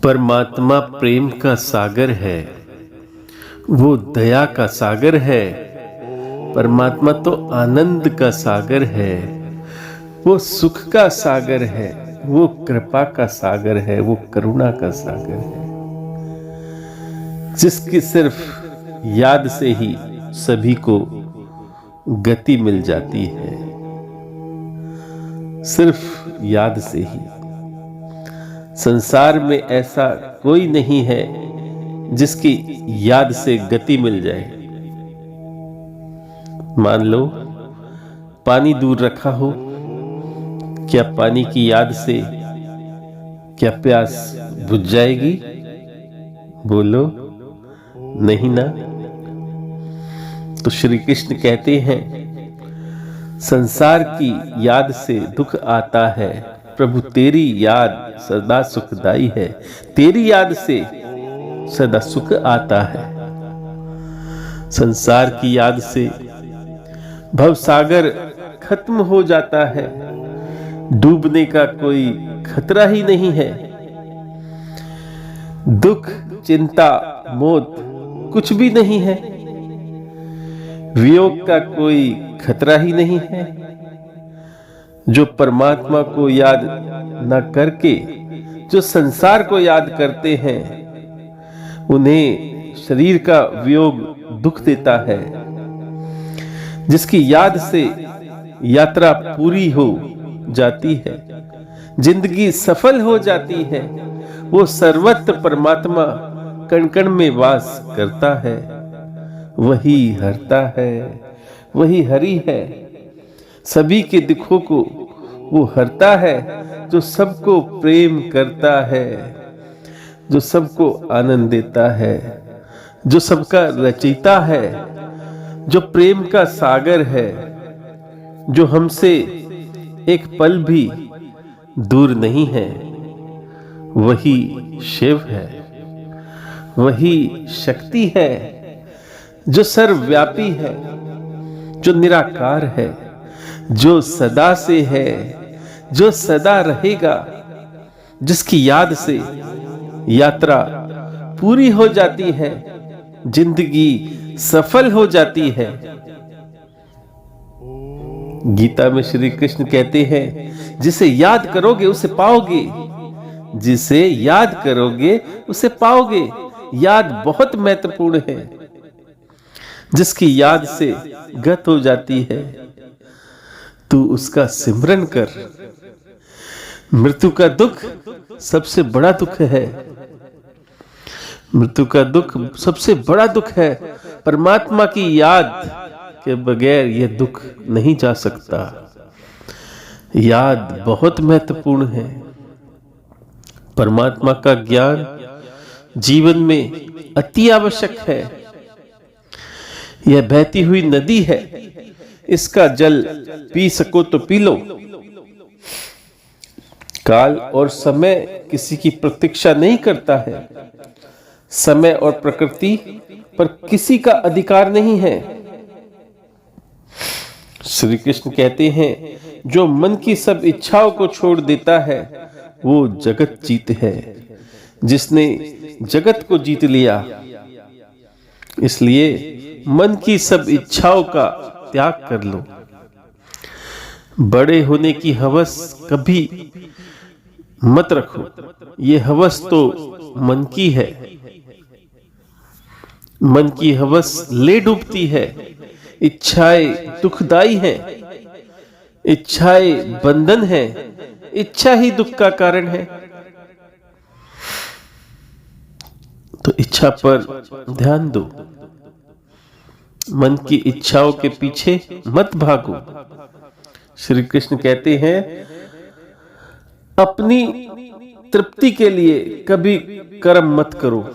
परमात्मा प्रेम का सागर है, वो दया का सागर है। परमात्मा तो आनंद का सागर है, वो सुख का सागर है, वो कृपा का सागर है, वो करुणा का सागर है, जिसकी सिर्फ याद से ही सभी को गति मिल जाती है। सिर्फ याद से ही। संसार में ऐसा कोई नहीं है जिसकी याद से गति मिल जाए। मान लो पानी दूर रखा हो, क्या पानी की याद से क्या प्यास बुझ जाएगी? बोलो नहीं ना। तो श्री कृष्ण कहते हैं, संसार की याद से दुख आता है, प्रभु तेरी याद सदा सुखदाई है। तेरी याद से सदा सुख आता है। संसार की याद से भवसागर खत्म हो जाता है, डूबने का कोई खतरा ही नहीं है। दुख, चिंता, मौत कुछ भी नहीं है। वियोग का कोई खतरा ही नहीं है। जो परमात्मा को याद न करके जो संसार को याद करते हैं, उन्हें शरीर का वियोग दुख देता है। जिसकी याद से यात्रा पूरी हो जाती है, जिंदगी सफल हो जाती है, वो सर्वत्र परमात्मा कण कण में वास करता है। वही हरता है, वही हरि है। सभी के दुखों को वो हरता है, जो सबको प्रेम करता है, जो सबको आनंद देता है, जो सबका रचयिता है, जो प्रेम का सागर है, जो हमसे एक पल भी दूर नहीं है। वही शिव है, वही शक्ति है, जो सर्वव्यापी है, जो निराकार है, जो सदा से है, जो सदा रहेगा, जिसकी याद से यात्रा पूरी हो जाती है, जिंदगी सफल हो जाती है। गीता में श्री कृष्ण कहते हैं, जिसे याद करोगे उसे पाओगे, जिसे याद करोगे उसे पाओगे। याद बहुत महत्वपूर्ण है। जिसकी याद से गत हो जाती है, तू उसका सिमरन कर। मृत्यु का दुख सबसे बड़ा दुख है। मृत्यु का दुख सबसे बड़ा दुख है। परमात्मा की याद के बगैर यह दुख नहीं जा सकता। याद बहुत महत्वपूर्ण है। परमात्मा का ज्ञान जीवन में अति आवश्यक है। यह बहती हुई नदी है, इसका जल पी सको तो पी लो। काल और समय किसी की प्रतीक्षा नहीं करता है। समय और प्रकृति पर किसी का अधिकार नहीं है। श्री कृष्ण कहते हैं, जो मन की सब इच्छाओं को छोड़ देता है, वो जगत जीत है। जिसने जगत को जीत लिया, इसलिए मन की सब इच्छाओं का त्याग कर लो। बड़े होने की हवस कभी मत रखो। ये हवस तो मन की है। मन की हवस ले डूबती है। इच्छाएं दुखदाई हैं। इच्छाएं बंधन है। इच्छा ही दुख का कारण है। तो इच्छा पर ध्यान दो। मन की इच्छाओं के पीछे मत भागो। श्री कृष्ण कहते हैं, अपनी तृप्ति के लिए कभी कर्म मत करो।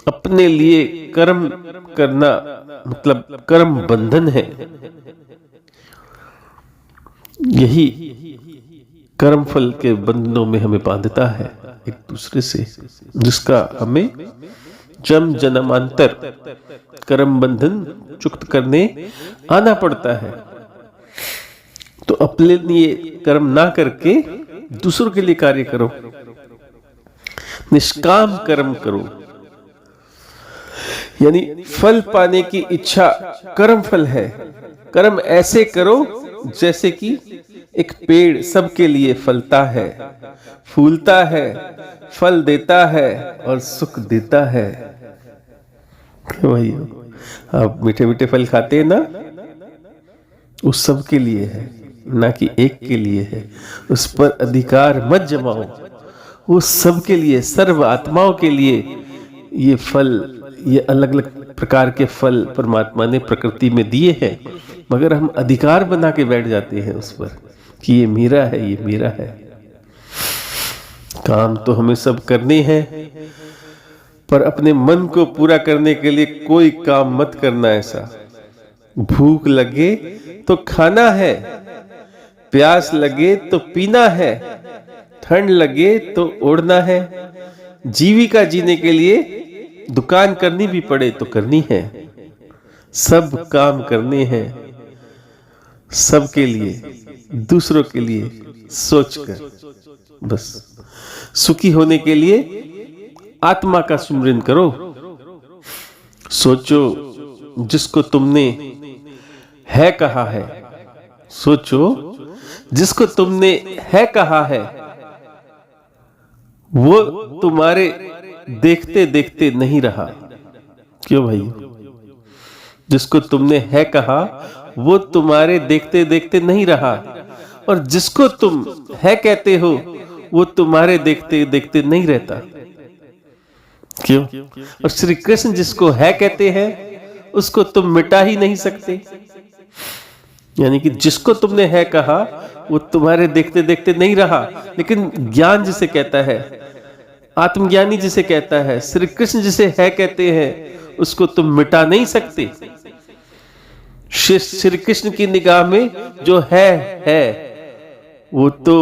अपने लिए कर्म करना मतलब कर्म बंधन है। यही कर्म फल के बंधनों में हमें बांधता है एक दूसरे से, जिसका हमें जन्म जन्मांतर कर्म बंधन चुक्त करने आना पड़ता है। तो अपने लिए कर्म ना करके दूसरों के लिए कार्य करो। निष्काम कर्म करो, यानी फल पाने की इच्छा कर्म फल है। कर्म ऐसे करो जैसे कि एक पेड़ सबके लिए फलता है, फूलता है, फल देता है और सुख देता है। वही आप मीठे मीठे फल खाते हैं ना, उस सब के लिए है, ना कि एक के लिए है। उस पर अधिकार मत जमाओ, वो सब के लिए, सर्व आत्माओं के लिए ये फल, ये अलग अलग प्रकार के फल परमात्मा ने प्रकृति में दिए हैं, मगर हम अधिकार बना के बैठ जाते हैं उस पर कि ये मेरा है, ये मेरा है। काम तो हमें सब करने हैं, पर अपने मन को पूरा करने के लिए कोई काम मत करना ऐसा। भूख लगे तो खाना है, प्यास लगे तो पीना है, ठंड लगे तो ओढ़ना है, जीविका जीने के लिए दुकान करनी भी पड़े तो करनी है। सब काम करने हैं, सबके लिए, दूसरों के लिए सोचकर। बस सुखी होने के लिए आत्मा का सुमिरन करो। सोचो जिसको तुमने है कहा है, सोचो जिसको तुमने है कहा है, वो तुम्हारे देखते देखते नहीं रहा। क्यों भाई? जिसको तुमने है कहा वो तुम्हारे देखते देखते नहीं रहा, और जिसको तुम है कहते हो वो तुम्हारे देखते देखते नहीं रहता। क्यों? और श्री कृष्ण जिसको है कहते हैं उसको तुम मिटा ही नहीं सकते। यानी कि जिसको तुमने है कहा वो तुम्हारे देखते देखते नहीं रहा, लेकिन ज्ञान जिसे कहता है, आत्मज्ञानी जिसे कहता है, श्री कृष्ण जिसे है कहते हैं, उसको तुम मिटा नहीं सकते। श्री कृष्ण की निगाह में जो है वो तो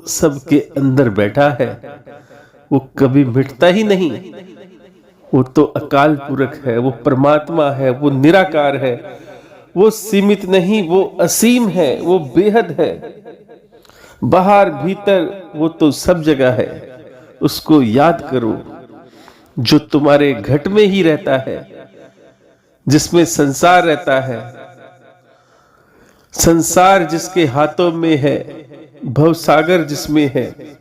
सबके अंदर बैठा है, वो कभी मिटता ही नहीं। वो तो अकाल पुरख है, वो परमात्मा है, वो निराकार है, वो सीमित नहीं, वो असीम है, वो बेहद है, बाहर भीतर वो तो सब जगह है। उसको याद करो जो तुम्हारे घट में ही रहता है, जिसमें संसार रहता है। संसार जिसके हाथों में है, भवसागर जिसमें है।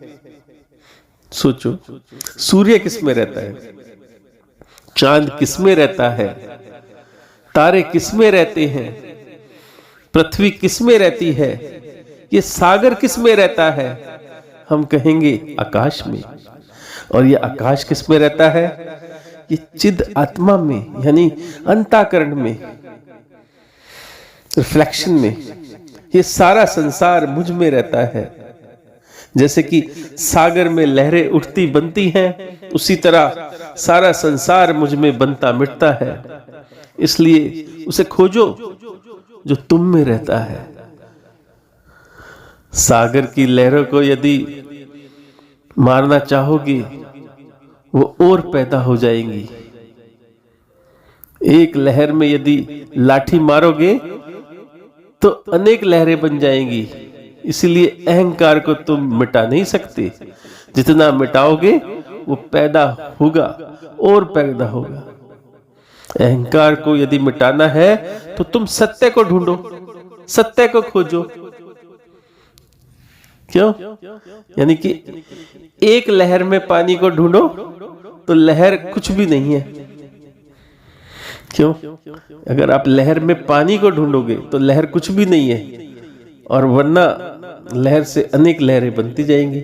सोचो सूर्य किसमें रहता है, चांद किसमें रहता है, तारे किसमें रहते हैं, पृथ्वी किसमें रहती है, ये सागर किसमें रहता है? हम कहेंगे आकाश में। और ये आकाश किसमें रहता है? ये चिद आत्मा में, यानी अंतःकरण में, रिफ्लेक्शन में। ये सारा संसार मुझ में रहता है। जैसे कि सागर में लहरें उठती बनती हैं, उसी तरह सारा संसार मुझ में बनता मिटता है। इसलिए उसे खोजो जो तुम में रहता है। सागर की लहरों को यदि मारना चाहोगे वो और पैदा हो जाएंगी। एक लहर में यदि लाठी मारोगे तो अनेक लहरें बन जाएंगी। इसलिए अहंकार को तुम मिटा नहीं सकते। जितना मिटाओगे वो पैदा होगा और पैदा होगा। अहंकार को यदि मिटाना है तो तुम सत्य को ढूंढो, सत्य को खोजो। क्यों? यानी कि एक लहर में पानी को ढूंढो तो लहर कुछ भी नहीं है। क्यों? अगर आप लहर में पानी को ढूंढोगे तो लहर कुछ भी नहीं है, और वरना लहर से अनेक लहरें बनती जाएंगी।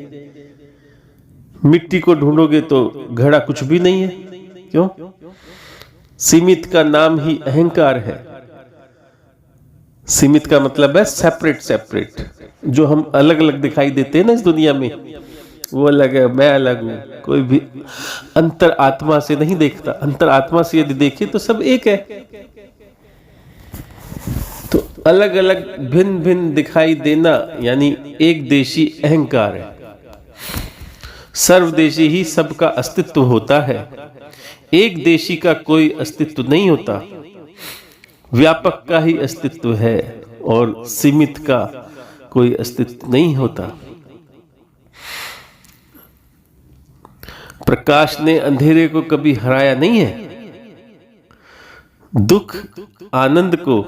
मिट्टी को ढूंढोगे तो घड़ा कुछ भी नहीं है। क्यों? सीमित का नाम ही अहंकार है। सीमित का मतलब है सेपरेट सेपरेट। जो हम अलग अलग दिखाई देते हैं ना इस दुनिया में, वो अलग है, मैं अलग हूं। कोई भी अंतर आत्मा से नहीं देखता। अंतर आत्मा से यदि देखे तो सब एक है। तो अलग अलग भिन्न भिन्न दिखाई देना यानी एक देशी अहंकार है। सर्वदेशी ही सबका अस्तित्व होता है। एक देशी का कोई अस्तित्व नहीं होता। व्यापक का ही अस्तित्व है और सीमित का कोई अस्तित्व नहीं होता। प्रकाश ने अंधेरे को कभी हराया नहीं है। दुख आनंद को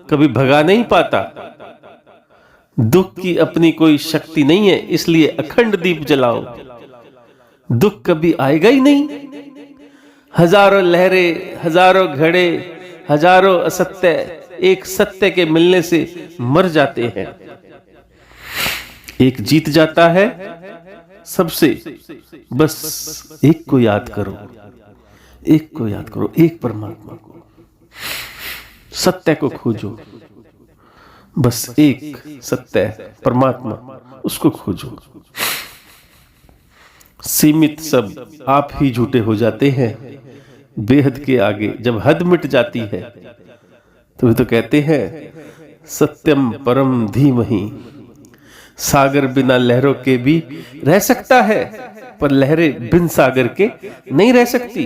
कभी भगा नहीं पाता। दुख की अपनी कोई शक्ति नहीं है, इसलिए अखंड दीप जलाओ। दुख कभी आएगा ही नहीं। हजारों लहरें, हजारों घड़े, हजारों असत्य एक सत्य के मिलने से मर जाते हैं। एक जीत जाता है सबसे। बस एक को याद करो, एक को याद करो, एक परमात्मा को, सत्य को खोजो। बस एक सत्य परमात्मा, उसको खोजो। सीमित सब आप ही झूठे हो जाते हैं। बेहद के आगे जब हद मिट जाती है तो वे तो कहते हैं सत्यम परम धीमहि। सागर बिना लहरों के भी रह सकता है, पर लहरें बिन सागर के नहीं रह सकती।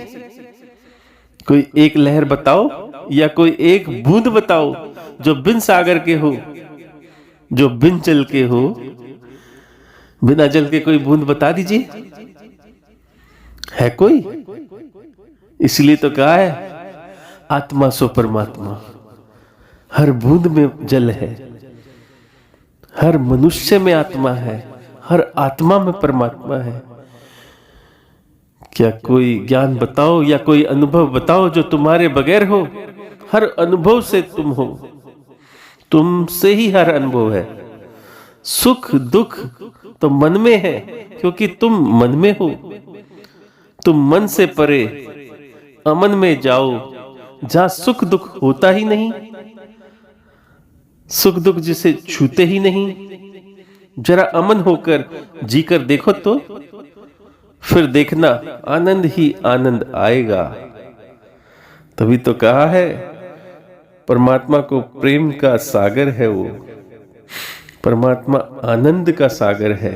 कोई एक लहर बताओ या कोई एक बूंद बताओ जो बिन सागर के हो, जो बिन जल के हो। बिना जल के कोई बूंद बता दीजिए, है कोई? इसलिए तो कहा है आत्मा सो परमात्मा। हर बूंद में जल है, हर मनुष्य में आत्मा है, हर आत्मा में परमात्मा है। क्या कोई ज्ञान बताओ या कोई अनुभव बताओ जो तुम्हारे बगैर हो? हर अनुभव से तुम हो, तुमसे ही हर अनुभव है। सुख दुख तो मन में है, क्योंकि तुम मन में हो। तुम मन से परे अमन में जाओ, जहां सुख दुख होता ही नहीं, सुख दुख जिसे छूते ही नहीं। जरा अमन होकर जीकर देखो तो फिर देखना आनंद ही आनंद आएगा। तभी तो कहा है परमात्मा को प्रेम का सागर है वो, परमात्मा आनंद का सागर है।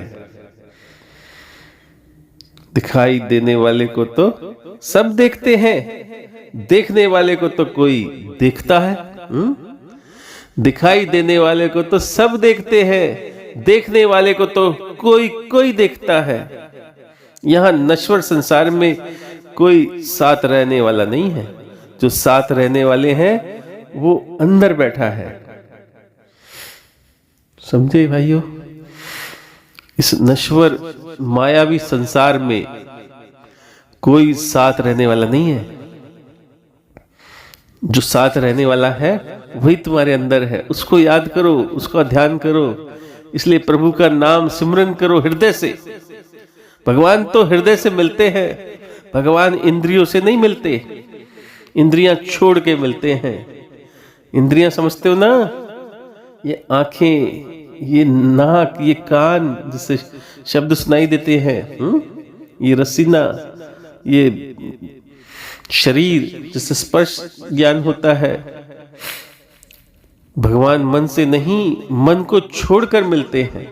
दिखाई देने वाले को तो सब देखते हैं, देखने वाले को तो कोई देखता है। दिखाई देने वाले को तो सब देखते हैं, देखने वाले को तो कोई कोई देखता है। यहां नश्वर संसार में कोई साथ रहने वाला नहीं है। जो साथ रहने वाले हैं वो अंदर बैठा है। समझे भाइयों? इस नश्वर मायावी संसार में कोई साथ रहने वाला नहीं है। जो साथ रहने वाला है वही तुम्हारे अंदर है। उसको याद करो, उसका ध्यान करो। इसलिए प्रभु का नाम सिमरन करो हृदय से। भगवान तो हृदय से मिलते हैं, भगवान इंद्रियों से नहीं मिलते। इंद्रियां छोड़ के मिलते हैं। इंद्रियां समझते हो ना, ये आंखें, ये नाक, ये कान जिससे शब्द सुनाई देते हैं, ये रसीना, ये शरीर जिससे स्पर्श ज्ञान होता है। भगवान मन से नहीं, मन को छोड़कर मिलते हैं।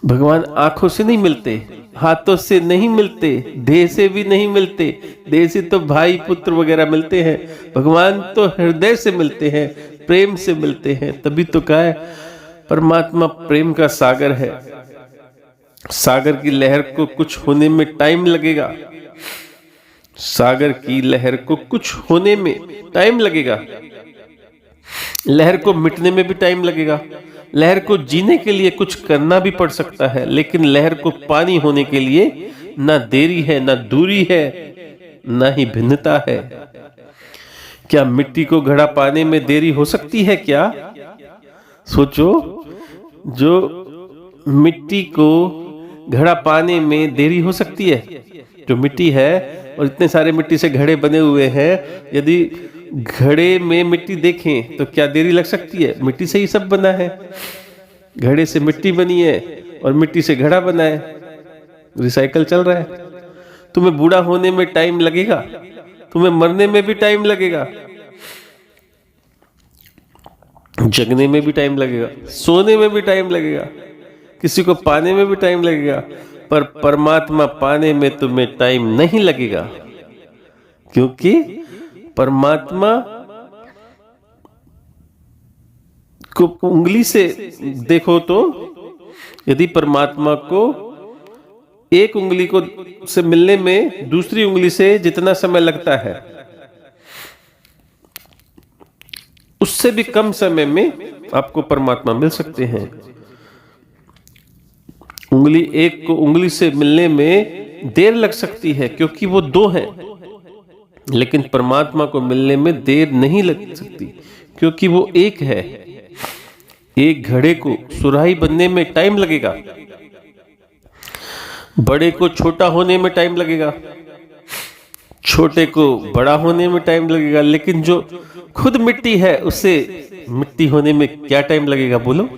भगवान आंखों से नहीं मिलते, हाथों से नहीं मिलते, देह से भी नहीं मिलते। देह से तो भाई पुत्र वगैरह मिलते हैं। भगवान तो हृदय से मिलते हैं, प्रेम से मिलते हैं। तभी तो कहा है परमात्मा प्रेम का सागर है। सागर की लहर को कुछ होने में टाइम लगेगा। सागर की लहर को कुछ होने में टाइम लगेगा। लहर को मिटने में भी टाइम लगेगा। लहर को जीने के लिए कुछ करना भी पड़ सकता है, लेकिन लहर को पानी होने के लिए ना देरी है, ना दूरी है, ना ही भिन्नता है। क्या मिट्टी को घड़ा पाने में देरी हो सकती है क्या? सोचो, जो मिट्टी को घड़ा पाने में देरी हो सकती है, जो मिट्टी है और इतने सारे मिट्टी से घड़े बने हुए हैं, यदि घड़े में मिट्टी देखें तो क्या देरी लग सकती है? मिट्टी से ही सब बना है। घड़े से मिट्टी बनी है और मिट्टी से घड़ा बना है, रिसाइकल चल रहा है। तुम्हें बूढ़ा होने में टाइम लगेगा, तुम्हें मरने में भी टाइम लगेगा, जगने में भी टाइम लगेगा, सोने में भी टाइम लगेगा, किसी को पाने में भी टाइम लगेगा, पर परमात्मा पाने में तुम्हें टाइम नहीं लगेगा। क्योंकि परमात्मा को उंगली से देखो तो, यदि परमात्मा को एक उंगली को से मिलने में दूसरी उंगली से जितना समय लगता है, उससे भी कम समय में आपको परमात्मा मिल सकते हैं। उंगली एक को उंगली से मिलने में देर लग सकती है क्योंकि वो दो हैं, लेकिन परमात्मा को मिलने में देर नहीं लग सकती क्योंकि वो एक है। एक घड़े को सुराही बनने में टाइम लगेगा, बड़े को छोटा होने में टाइम लगेगा, छोटे को बड़ा होने में टाइम लगेगा, लेकिन जो खुद मिट्टी है उसे मिट्टी होने में क्या टाइम लगेगा बोलो?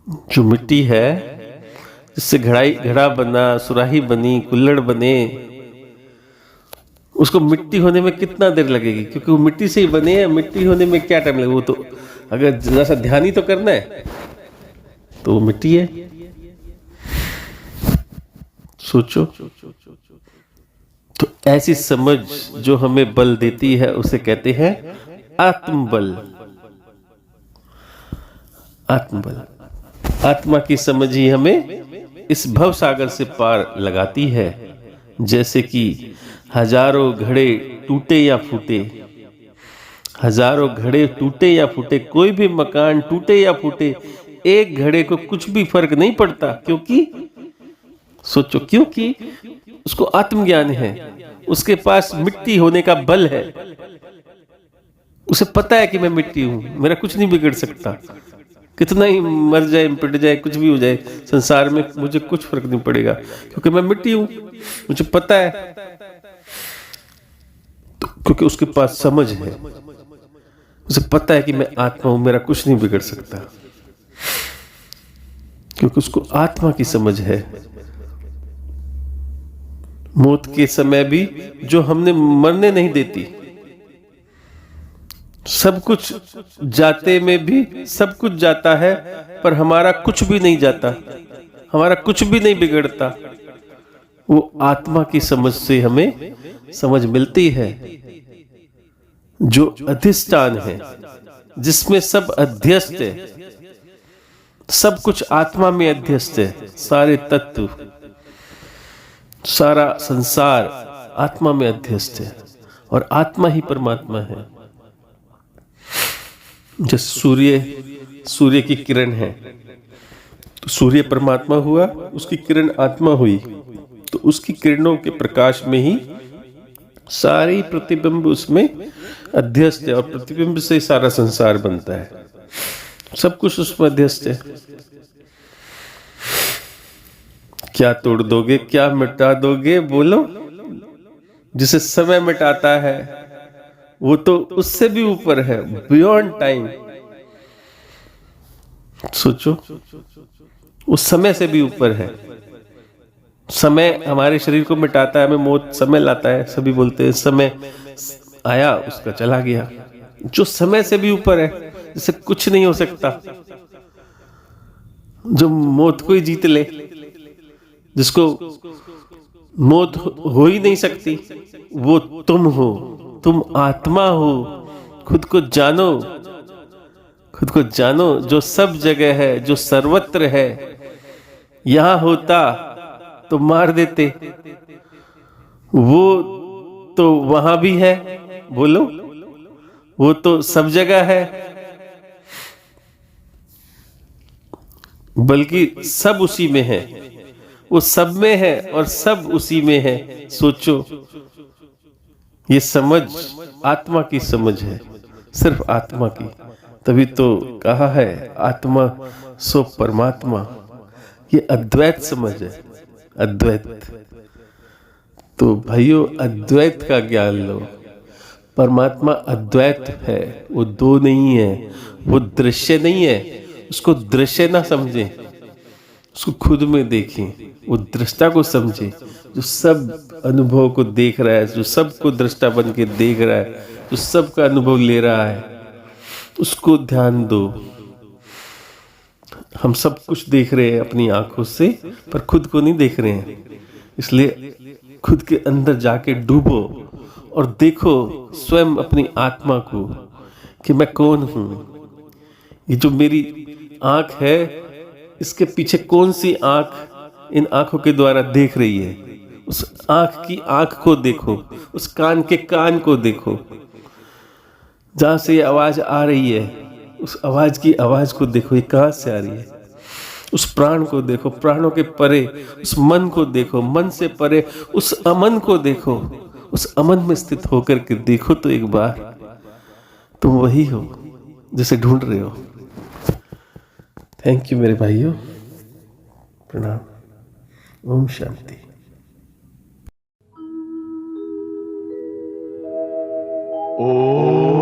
जो मिट्टी है, जिससे घड़ा बना, सुराही बनी, कुल्हड़ बने, उसको मिट्टी होने में कितना देर लगेगी? क्योंकि वो मिट्टी से ही बने हैं। मिट्टी होने में क्या टाइम लगेगा? वो तो अगर जरा सा ध्यान ही तो करना है तो वो मिट्टी है। सोचो। तो ऐसी समझ जो हमें बल देती है उसे कहते हैं आत्मबल। आत्मबल, आत्मा की समझ ही हमें इस भव सागर से पार लगाती है। जैसे कि हजारों घड़े टूटे या फूटे, हजारों घड़े टूटे या फूटे, कोई भी मकान टूटे या फूटे, एक घड़े को कुछ भी फर्क नहीं पड़ता। क्योंकि सोचो, क्योंकि उसको आत्मज्ञान है, उसके पास मिट्टी होने का बल है। उसे पता है कि मैं मिट्टी हूं, मेरा कुछ नहीं बिगड़ सकता। कितना ही मर जाए, पिट जाए, कुछ भी हो जाए संसार में, मुझे कुछ फर्क नहीं पड़ेगा क्योंकि मैं मिट्टी हूं, मुझे पता है। तो क्योंकि उसके पास समझ है, उसे पता है कि मैं आत्मा हूं, मेरा कुछ नहीं बिगड़ सकता, क्योंकि उसको आत्मा की समझ है। मौत के समय भी जो हमने मरने नहीं देती, सब कुछ जाते में भी सब कुछ जाता है, पर हमारा कुछ भी नहीं जाता, हमारा कुछ भी नहीं बिगड़ता। वो आत्मा की समझ से हमें समझ मिलती है, जो अधिष्ठान है, जिसमें सब अध्यस्त है। सब कुछ आत्मा में अध्यस्त है। सारे तत्व, सारा संसार आत्मा में अध्यस्त है और आत्मा ही परमात्मा है। जैसे सूर्य की किरण है, तो सूर्य परमात्मा हुआ, उसकी किरण आत्मा हुई, तो उसकी किरणों के प्रकाश में ही सारे प्रतिबिंब उसमें अध्यस्त है और प्रतिबिंब से सारा संसार बनता है। सब कुछ उसमें अध्यस्त है। क्या तोड़ दोगे, क्या मिटा दोगे बोलो? जिसे समय मिटाता है वो तो उससे भी ऊपर है, बियॉन्ड टाइम। सोचो, उस समय से भी ऊपर है। समय हमारे शरीर को मिटाता है, हमें मौत समय लाता है। सभी बोलते हैं समय आया उसका चला गया। जो समय से भी ऊपर है, जिससे कुछ नहीं हो सकता, जो मौत को ही जीत ले, जिसको मौत हो ही नहीं सकती, वो तुम हो। तुम आत्मा हो। खुद को जानो, खुद को जानो, जो सब जगह है, जो सर्वत्र है। यहां होता तो मार देते, वो तो वहां भी है, बोलो, वो तो सब जगह है, बल्कि सब उसी में है। वो सब में है और सब उसी में है। सोचो, ये समझ आत्मा की समझ है, सिर्फ आत्मा की। तभी तो कहा है आत्मा सो परमात्मा। ये अद्वैत समझ है, अद्वैत। तो भाइयों, अद्वैत का ज्ञान लो। परमात्मा अद्वैत है, वो दो नहीं है, वो दृश्य नहीं है। उसको दृश्य ना समझे, उसको खुद में देखें, वो दृष्टा को समझे, जो सब अनुभव को देख रहा है, जो सबको दृष्टा बन के देख रहा है, जो सबका अनुभव ले रहा है, उसको ध्यान दो। हम सब कुछ देख रहे हैं अपनी आंखों से, पर खुद को नहीं देख रहे हैं। इसलिए खुद के अंदर जाके डूबो और देखो स्वयं अपनी आत्मा को कि मैं कौन हूं। ये जो मेरी आंख है, इसके पीछे कौन सी आंख इन आंखों के द्वारा देख रही है। उस आंख की आंख को देखो, उस कान के कान को देखो, जहां से ये आवाज आ रही है उस आवाज की आवाज को देखो, ये कहां से आ रही है। उस प्राण को देखो, प्राणों के परे उस मन को देखो, मन से परे उस अमन को देखो, उस अमन में स्थित होकर के देखो तो एक बार तुम वही हो जिसे ढूंढ रहे हो। थैंक यू मेरे भाइयों, प्रणाम, ओम शांति। Oh